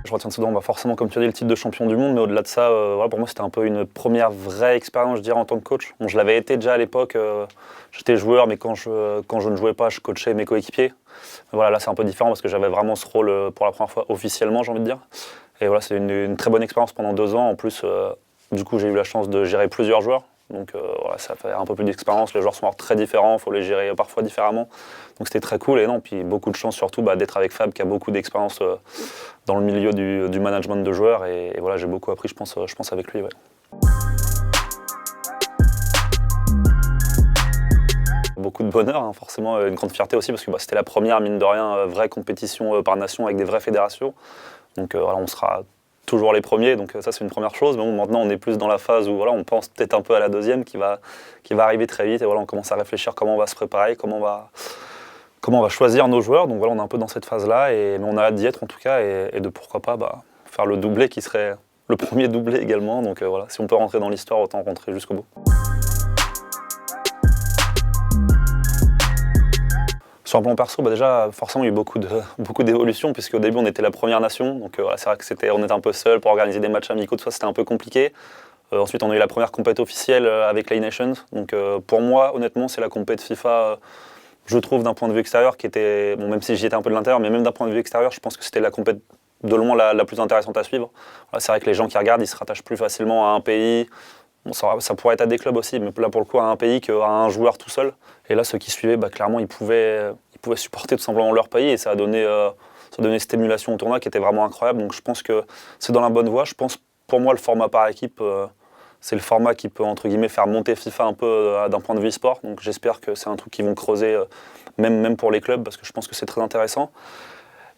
Je retiens de Sedan forcément, comme tu as dit, le titre de champion du monde, mais au-delà de ça, voilà, pour moi c'était un peu une première vraie expérience, je dirais, en tant que coach. Bon, je l'avais été déjà à l'époque, j'étais joueur, mais quand je ne jouais pas, je coachais mes coéquipiers. Voilà, là c'est un peu différent parce que j'avais vraiment ce rôle pour la première fois officiellement, j'ai envie de dire. Et voilà, c'est une très bonne expérience pendant 2 ans. En plus, du coup, j'ai eu la chance de gérer plusieurs joueurs. Donc voilà, ça fait un peu plus d'expérience. Les joueurs sont très différents, il faut les gérer parfois différemment. Donc c'était très cool. Et non, puis beaucoup de chance surtout d'être avec Fab qui a beaucoup d'expérience dans le milieu du management de joueurs. Et voilà, j'ai beaucoup appris, je pense avec lui. Ouais. Beaucoup de bonheur, hein, forcément, une grande fierté aussi parce que c'était la première, mine de rien, vraie compétition par nation avec des vraies fédérations. Donc voilà, on sera toujours les premiers, donc ça c'est une première chose. Mais bon, maintenant on est plus dans la phase où voilà, on pense peut-être un peu à la deuxième qui va arriver très vite. Et voilà, on commence à réfléchir comment on va se préparer, comment on va choisir nos joueurs. Donc voilà, on est un peu dans cette phase-là, mais on a hâte d'y être en tout cas et de pourquoi pas faire le doublé qui serait le premier doublé également. Donc voilà, si on peut rentrer dans l'histoire, autant rentrer jusqu'au bout. Sur le plan perso, déjà, forcément, il y a eu beaucoup d'évolutions, puisque au début, on était la première nation. Donc, voilà, c'est vrai qu'on était un peu seul pour organiser des matchs amicaux, tout ça, c'était un peu compliqué. Ensuite, on a eu la première compète officielle avec les Nations. Donc, pour moi, honnêtement, c'est la compète FIFA, je trouve, d'un point de vue extérieur, qui était, bon, même si j'y étais un peu de l'intérieur, mais même d'un point de vue extérieur, je pense que c'était la compète de loin la plus intéressante à suivre. Voilà, c'est vrai que les gens qui regardent, ils se rattachent plus facilement à un pays. Bon, ça pourrait être à des clubs aussi, mais là pour le coup à un pays qu'à un joueur tout seul. Et là ceux qui suivaient, clairement ils pouvaient supporter tout simplement leur pays et ça a donné cette émulation au tournoi qui était vraiment incroyable. Donc je pense que c'est dans la bonne voie. Je pense pour moi le format par équipe, c'est le format qui peut entre guillemets faire monter FIFA un peu d'un point de vue e-sport. Donc j'espère que c'est un truc qu'ils vont creuser même pour les clubs parce que je pense que c'est très intéressant.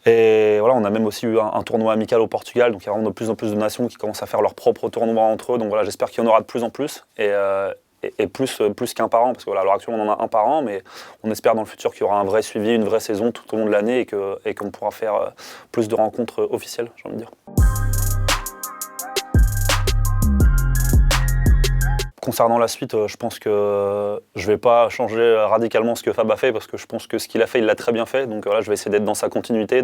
Et voilà, on a même aussi eu un tournoi amical au Portugal, donc il y a vraiment de plus en plus de nations qui commencent à faire leur propre tournoi entre eux. Donc voilà, j'espère qu'il y en aura de plus en plus et plus qu'un par an, parce que voilà, à l'heure actuelle on en a un par an, mais on espère dans le futur qu'il y aura un vrai suivi, une vraie saison tout au long de l'année et qu'on pourra faire plus de rencontres officielles, j'ai envie de dire. Concernant la suite, je pense que je ne vais pas changer radicalement ce que Fab a fait parce que je pense que ce qu'il a fait, il l'a très bien fait. Donc voilà, je vais essayer d'être dans sa continuité,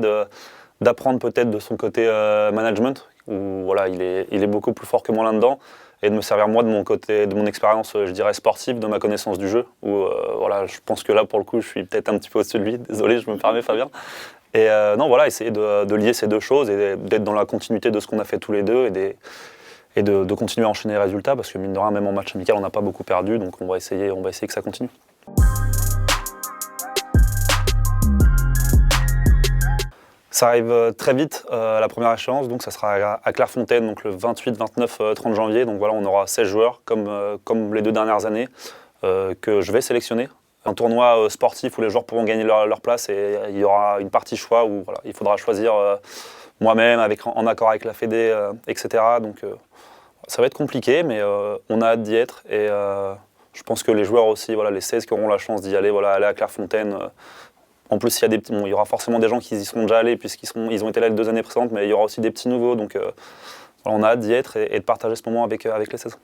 d'apprendre peut-être de son côté management, où voilà, il est beaucoup plus fort que moi là-dedans, et de me servir moi de mon côté, de mon expérience, je dirais sportive, de ma connaissance du jeu, où voilà, je pense que là pour le coup, je suis peut-être un petit peu au-dessus de lui. Désolé, je me permets Fabien. Et non, voilà, essayer de lier ces deux choses et d'être dans la continuité de ce qu'on a fait tous les deux et de continuer à enchaîner les résultats parce que mine de rien, même en match amical, on n'a pas beaucoup perdu, donc on va essayer que ça continue. Ça arrive très vite la première échéance, donc ça sera à Clairefontaine, donc le 28, 29, 30 janvier. Donc voilà, on aura 16 joueurs comme les 2 dernières années que je vais sélectionner. Un tournoi sportif où les joueurs pourront gagner leur place et il y aura une partie choix où voilà, il faudra choisir moi-même en accord avec la Fédé, etc. Donc ça va être compliqué, mais on a hâte d'y être et je pense que les joueurs aussi, voilà, les 16 qui auront la chance d'y aller, voilà, aller à Clairefontaine. En plus, il y aura forcément des gens qui y seront déjà allés puisqu'ils ont été là les 2 années précédentes, mais il y aura aussi des petits nouveaux. Donc voilà, on a hâte d'y être et de partager ce moment avec les 16.